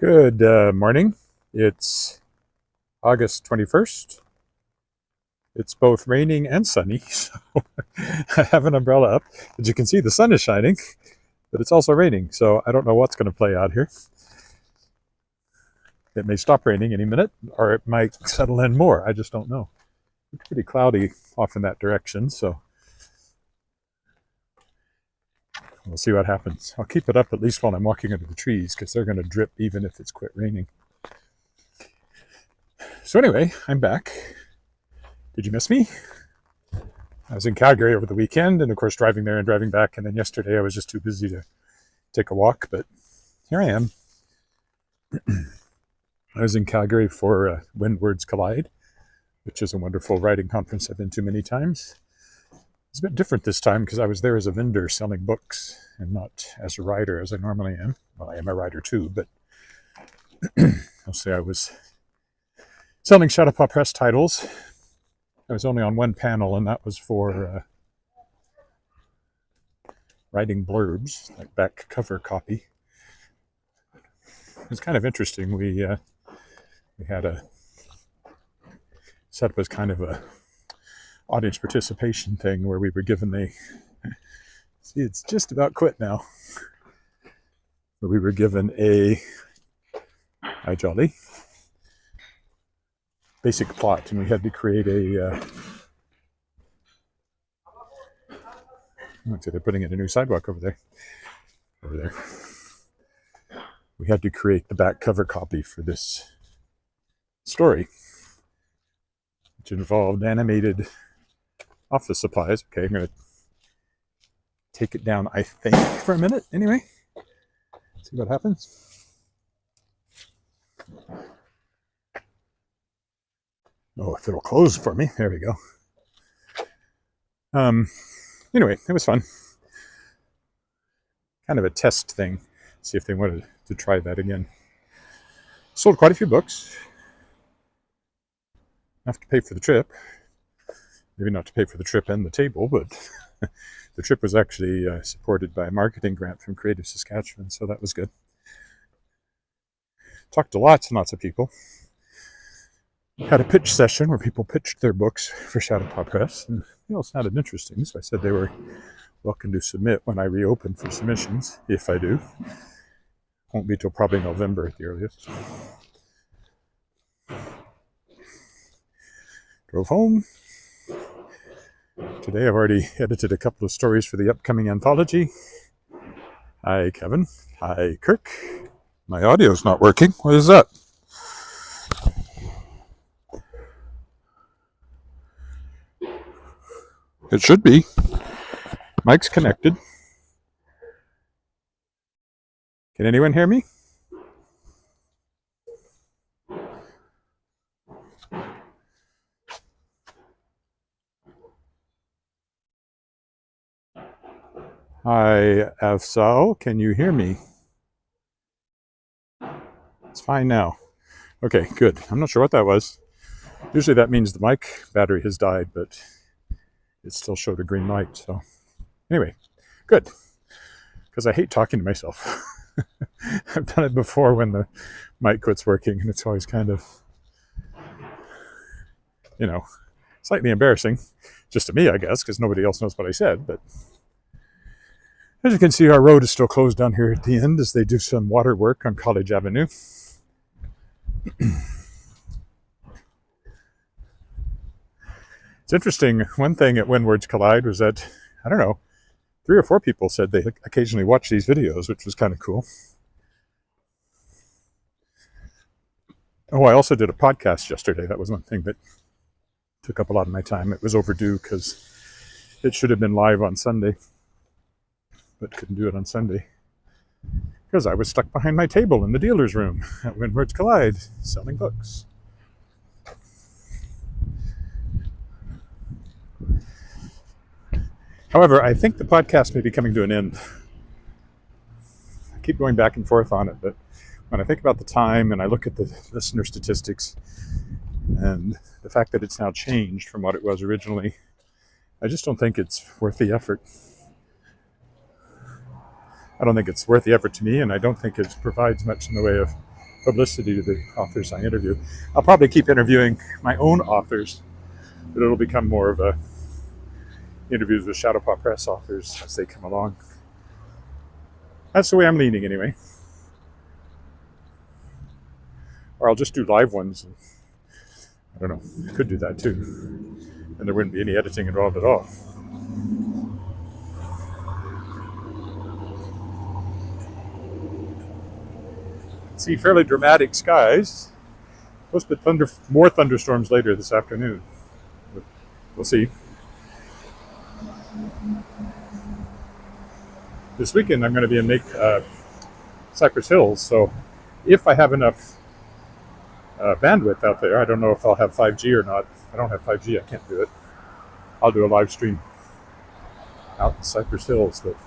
Good morning. It's August 21st. It's both raining and sunny, so I have an umbrella up. As you can see, the sun is shining, but it's also raining, so I don't know what's going to play out here. It may stop raining any minute, or it might settle in more. I just don't know. It's pretty cloudy off in that direction, so we'll see what happens. I'll keep it up at least while I'm walking under the trees, because they're going to drip even if it's quit raining. So anyway, I'm back. Did you miss me? I was in Calgary over the weekend, and of course driving there and driving back, and then yesterday I was just too busy to take a walk, but here I am. I was in Calgary for When Words Collide, which is a wonderful writing conference I've been to many times. It's a bit different this time because I was there as a vendor selling books and not as a writer as I normally am. Well, I am a writer too, but mostly I was selling Chautauqua Press titles. I was only on one panel, and that was for writing blurbs, like back cover copy. It was kind of interesting. We had a setup as kind of a audience participation thing where we were given a see, it's just about quit now. Where we were given a hi Jolly basic plot, and we had to create a they're putting in a new sidewalk over there. We had to create the back cover copy for this story, which involved animated office supplies. Okay, I'm going to take it down, I think, for a minute anyway. See what happens. Oh, if it'll close for me. There we go. Anyway, it was fun. Kind of a test thing. See if they wanted to try that again. Sold quite a few books. Enough to pay for the trip. Maybe not to pay for the trip and the table, but the trip was actually supported by a marketing grant from Creative Saskatchewan, so that was good. Talked to lots and lots of people. Had a pitch session where people pitched their books for Chautauqua Press, and it sounded interesting, so I said they were welcome to submit when I reopen for submissions, if I do. Won't be till probably November at the earliest. Drove home. Today I've already edited a couple of stories for the upcoming anthology. Hi, Kevin. Hi, Kirk. My audio's not working. What is that? It should be. Mic's connected. Can anyone hear me? Hi, Afsal. Can you hear me? It's fine now. Okay, good. I'm not sure what that was. Usually that means the mic battery has died, but it still showed a green light. So anyway, good. Because I hate talking to myself. I've done it before when the mic quits working, and it's always kind of, slightly embarrassing. Just to me, I guess, because nobody else knows what I said. But as you can see, our road is still closed down here at the end as they do some water work on College Avenue. It's interesting. One thing at When Words Collide was that, I don't know, 3 or 4 people said they occasionally watch these videos, which was kind of cool. Oh, I also did a podcast yesterday. That was one thing that took up a lot of my time. It was overdue because it should have been live on Sunday, but couldn't do it on Sunday because I was stuck behind my table in the dealer's room at When Words Collide selling books. However, I think the podcast may be coming to an end. I keep going back and forth on it, but when I think about the time and I look at the listener statistics and the fact that it's now changed from what it was originally, I just don't think it's worth the effort. I don't think it's worth the effort to me, and I don't think it provides much in the way of publicity to the authors I interview. I'll probably keep interviewing my own authors, but it'll become more of a interviews with Shadowpaw Press authors as they come along. That's the way I'm leaning anyway. Or I'll just do live ones. I don't know. I could do that too. And there wouldn't be any editing involved at all. See fairly dramatic skies. Supposed to be more thunderstorms later this afternoon. But we'll see. This weekend I'm going to be in Cypress Hills, so if I have enough bandwidth out there, I don't know if I'll have 5G or not. If I don't have 5G, I can't do it. I'll do a live stream out in Cypress Hills, but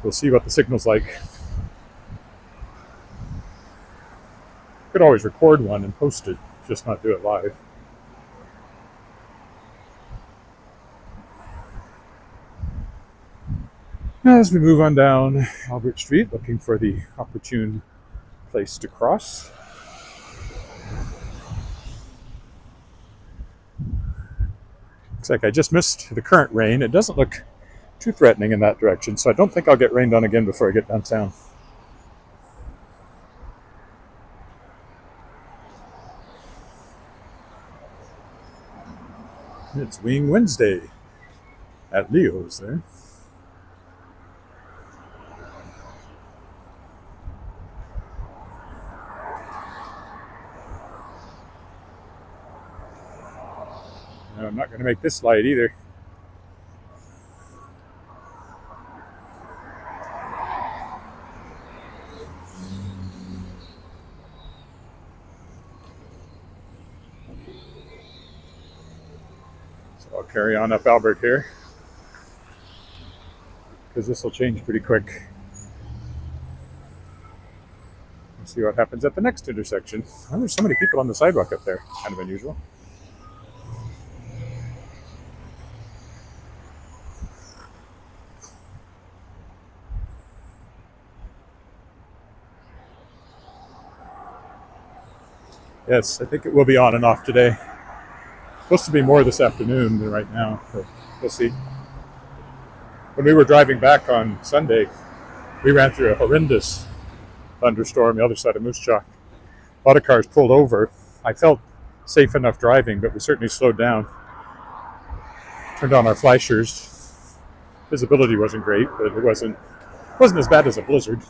we'll see what the signal's like. Could always record one and post it, just not do it live. As we move on down Albert Street, looking for the opportune place to cross. Looks like I just missed the current rain. It doesn't look too threatening in that direction, so I don't think I'll get rained on again before I get downtown. It's Wing Wednesday at Leo's there. No, I'm not going to make this light either. So I'll carry on up Albert here, because this will change pretty quick. We'll see what happens at the next intersection. Oh, there's so many people on the sidewalk up there. It's kind of unusual. Yes, I think it will be on and off today. Supposed to be more this afternoon than right now, but we'll see. When we were driving back on Sunday, we ran through a horrendous thunderstorm the other side of Moose Jaw. A lot of cars pulled over. I felt safe enough driving, but we certainly slowed down. Turned on our flashers. Visibility wasn't great, but it wasn't as bad as a blizzard.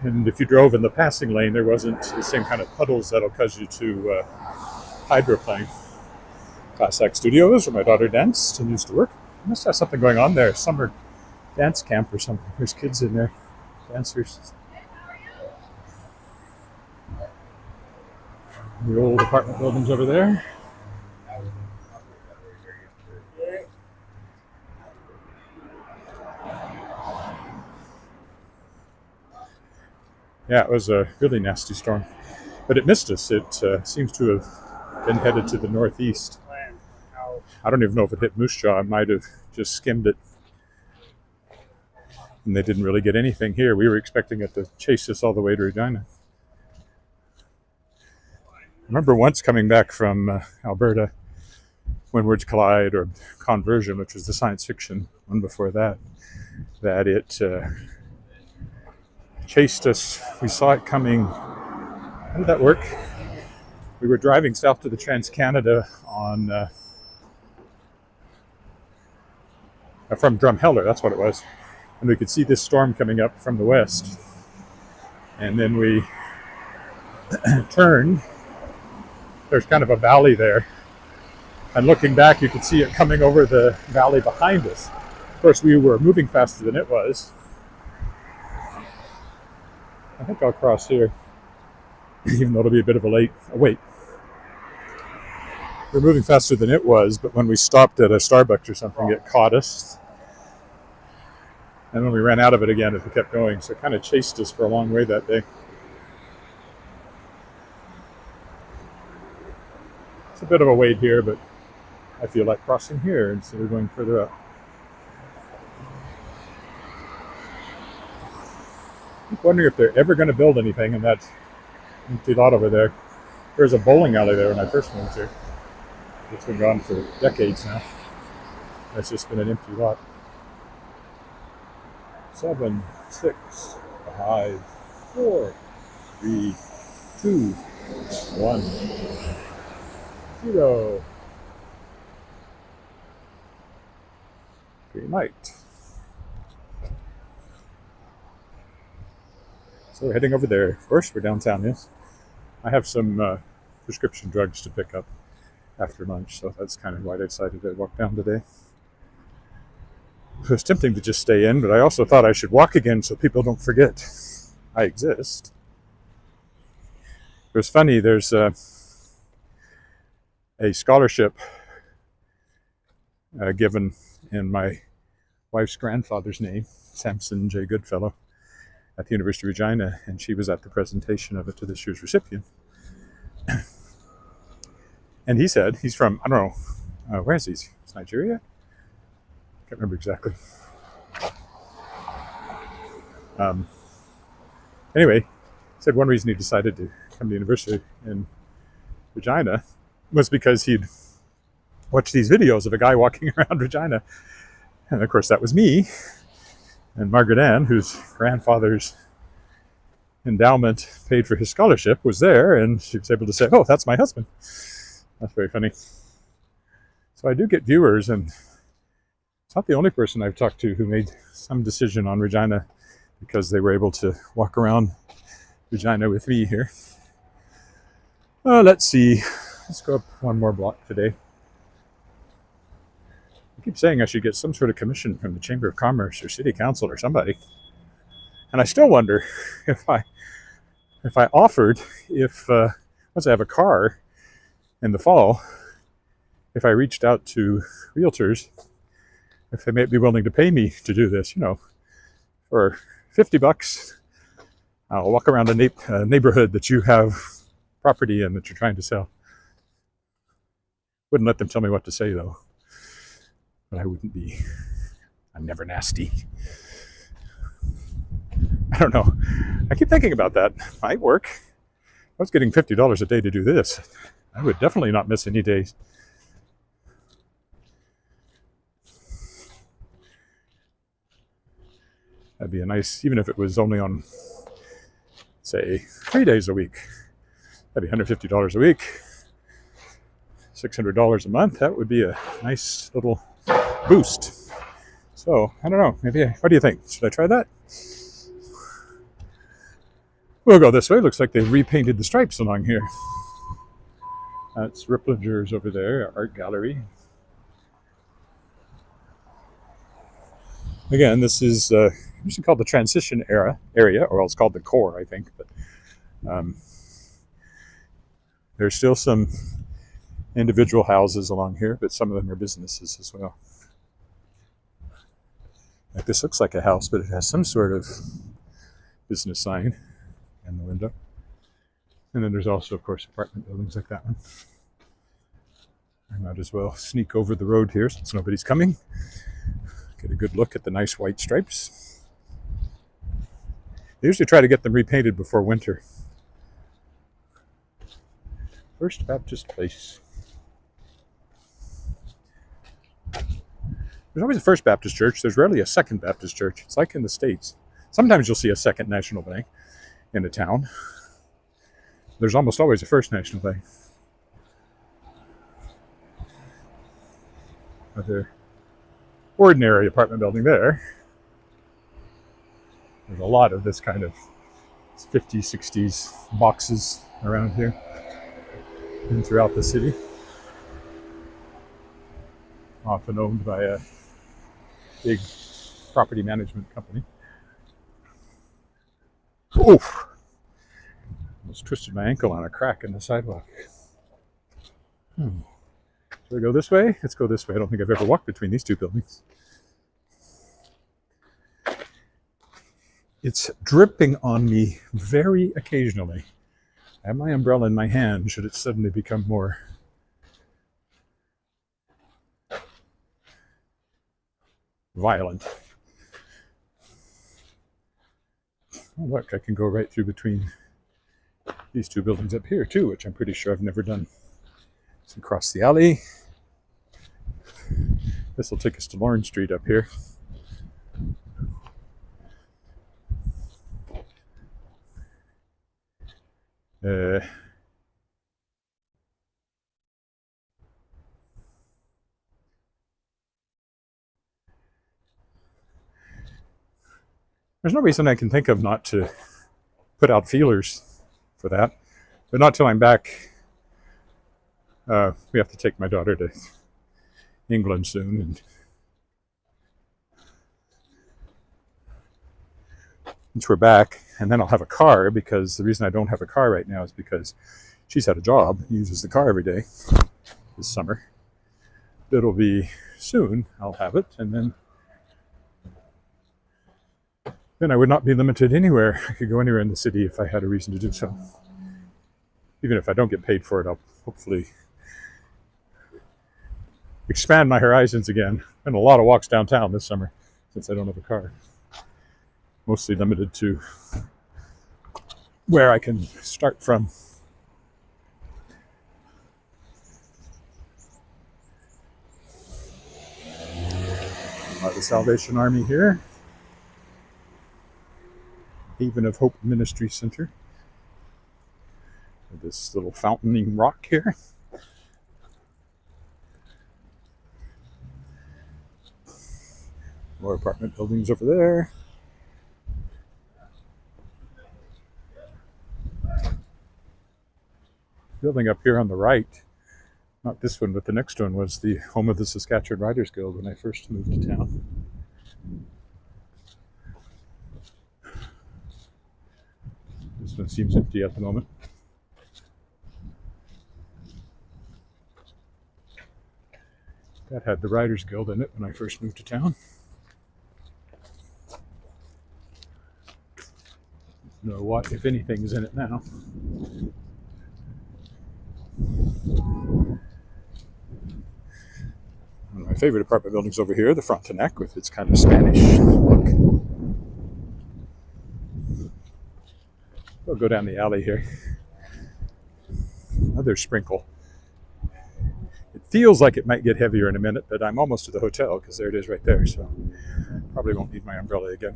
And if you drove in the passing lane, there wasn't the same kind of puddles that'll cause you to hydroplane. Class X Studios, where my daughter danced and used to work. Must have something going on there. Summer dance camp or something. There's kids in there, dancers. The old apartment buildings over there. Yeah, it was a really nasty storm, but it missed us. It seems to have been headed to the northeast. I don't even know if it hit Moose Jaw. It might have just skimmed it, and they didn't really get anything here. We were expecting it to chase us all the way to Regina. I remember once coming back from Alberta, When Words Collide, or Conversion, which was the science fiction one before that, that it chased us. We saw it coming. How did that work? We were driving south to the Trans-Canada on from Drumheller, that's what it was. And we could see this storm coming up from the west. And then we turned. There's kind of a valley there. And looking back, you could see it coming over the valley behind us. Of course, we were moving faster than it was. I think I'll cross here, even though it'll be a bit of a wait. We're moving faster than it was, but when we stopped at a Starbucks or something, it caught us. And when we ran out of it again, it kept going. So it kind of chased us for a long way that day. It's a bit of a wait here, but I feel like crossing here instead of going further up. keep wondering if they're ever going to build anything in that empty lot over there. There was a bowling alley there when I first moved here. It's been gone for decades now. It's just been an empty lot. 7, 6, 5, 4, 3, 2, 1, 0. Green light. So we're heading over there. Of course, we're downtown, yes. I have some prescription drugs to pick up after lunch, so that's kind of why I decided to walk down today. It was tempting to just stay in, but I also thought I should walk again so people don't forget I exist. It was funny, there's a scholarship given in my wife's grandfather's name, Samson J. Goodfellow, at the University of Regina, and she was at the presentation of it to this year's recipient. And he said, he's from, I don't know, where is he? It's Nigeria? Can't remember exactly. Anyway, he said one reason he decided to come to university in Regina was because he'd watched these videos of a guy walking around Regina. And of course, that was me and Margaret Ann, whose grandfather's endowment paid for his scholarship, was there, and she was able to say, "Oh, that's my husband." That's very funny. So I do get viewers, and it's not the only person I've talked to who made some decision on Regina because they were able to walk around Regina with me here. Let's see. Let's go up one more block today. I keep saying I should get some sort of commission from the Chamber of Commerce or City Council or somebody. And I still wonder if I offered, once I have a car in the fall, if I reached out to realtors, if they may be willing to pay me to do this, for $50, I'll walk around a neighborhood that you have property in that you're trying to sell. Wouldn't let them tell me what to say, though. But I'm never nasty. I don't know. I keep thinking about that. Might work. If I was getting $50 a day to do this, I would definitely not miss any days. That'd be a nice, even if it was only on, say, 3 days a week. That'd be $150 a week. $600 a month. That would be a nice little boost. So, I don't know. Maybe, what do you think? Should I try that? We'll go this way. Looks like they've repainted the stripes along here. That's Ripplinger's over there, art gallery. Again, this is usually called the transition area, or else called the core, I think. But there's still some individual houses along here, but some of them are businesses as well. Like this looks like a house, but it has some sort of business sign in the window. And then there's also, of course, apartment buildings like that one. I might as well sneak over the road here since nobody's coming. Get a good look at the nice white stripes. They usually try to get them repainted before winter. First Baptist Place. There's always a First Baptist Church. There's rarely a Second Baptist Church. It's like in the States. Sometimes you'll see a Second National Bank in a town. There's almost always a First National Bank. Another ordinary apartment building there. There's a lot of this kind of 50s, 60s boxes around here and throughout the city. Often owned by a big property management company. Oof! Almost twisted my ankle on a crack in the sidewalk. Should I go this way? Let's go this way. I don't think I've ever walked between these two buildings. It's dripping on me very occasionally. I have my umbrella in my hand should it suddenly become more violent. Oh, look, I can go right through between these two buildings up here too, which I'm pretty sure I've never done. So across the alley. This will take us to Lawrence Street up here. There's no reason I can think of not to put out feelers for that, but not till I'm back. We have to take my daughter to England soon, and once we're back, and then I'll have a car, because the reason I don't have a car right now is because she's had a job, uses the car every day this summer. It'll be soon, I'll have it, and then I would not be limited anywhere. I could go anywhere in the city if I had a reason to do so. Even if I don't get paid for it, I'll hopefully expand my horizons again. Been a lot of walks downtown this summer since I don't have a car. Mostly limited to where I can start from. The Salvation Army here. Haven of Hope Ministry Center. This little fountaining rock here. More apartment buildings over there. Building up here on the right, not this one, but the next one, was the home of the Saskatchewan Writers Guild when I first moved to town. This one seems empty at the moment. That had the Writers Guild in it when I first moved to town. Don't know what, if anything, is in it now. One of my favorite apartment buildings over here, the Frontenac, with its kind of Spanish look. We'll go down the alley here. Another sprinkle. It feels like it might get heavier in a minute, but I'm almost to the hotel, because there it is right there, so probably won't need my umbrella again.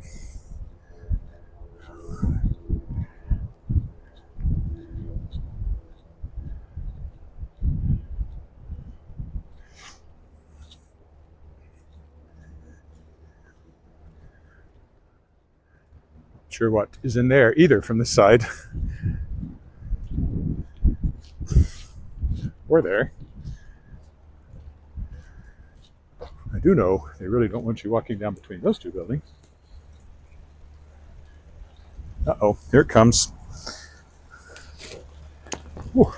Sure what is in there either from this side or there. I do know they really don't want you walking down between those two buildings. Uh-oh, here it comes. Whew.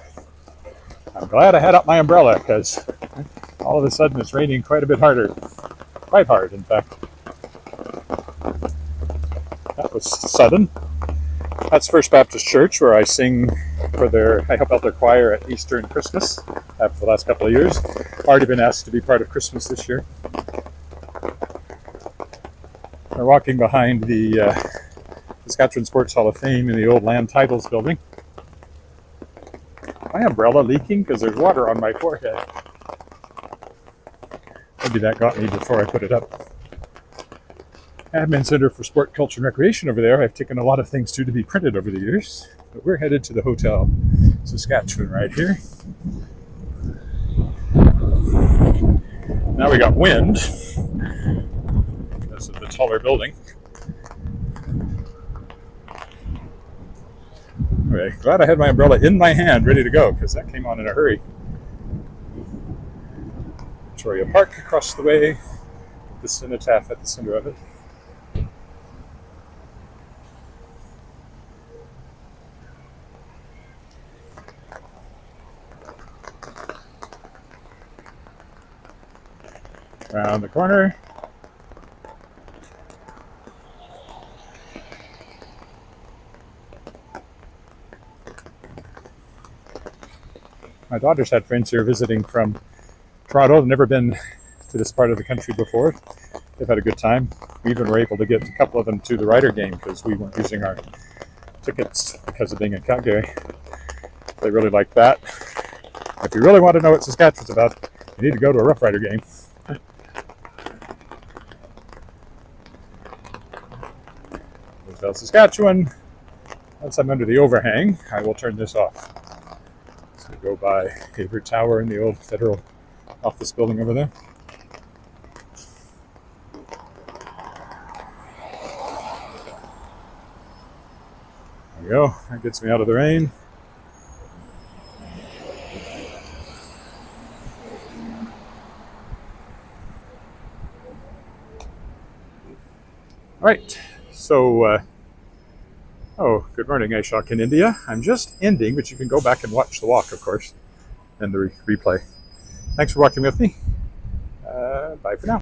I'm glad I had up my umbrella, because all of a sudden it's raining quite a bit harder. Quite hard, in fact. That was sudden. That's First Baptist Church, where I sing I help out their choir at Easter and Christmas. For the last couple of years. Already been asked to be part of Christmas this year. We're walking behind the Saskatchewan Sports Hall of Fame in the old land titles building. My umbrella leaking because there's water on my forehead. Maybe that got me before I put it up. Admin Center for Sport, Culture, and Recreation over there. I've taken a lot of things to be printed over the years. But we're headed to the Hotel Saskatchewan right here. Now we got wind. This is the taller building. Anyway, glad I had my umbrella in my hand, ready to go, because that came on in a hurry. Victoria Park across the way. The cenotaph at the center of it. Around the corner. My daughter's had friends here visiting from Toronto. They've never been to this part of the country before. They've had a good time. We even were able to get a couple of them to the Rider game because we weren't using our tickets because of being in Calgary. They really liked that. If you really want to know what Saskatchewan's about, you need to go to a Rough Rider game. There's Saskatchewan. Once I'm under the overhang, I will turn this off. So we go by Haver Tower in the old federal office building over there. There we go. That gets me out of the rain. All right. So, oh, good morning, Ashok in India. I'm just ending, but you can go back and watch the walk, of course, and the replay. Thanks for walking with me. Bye for now.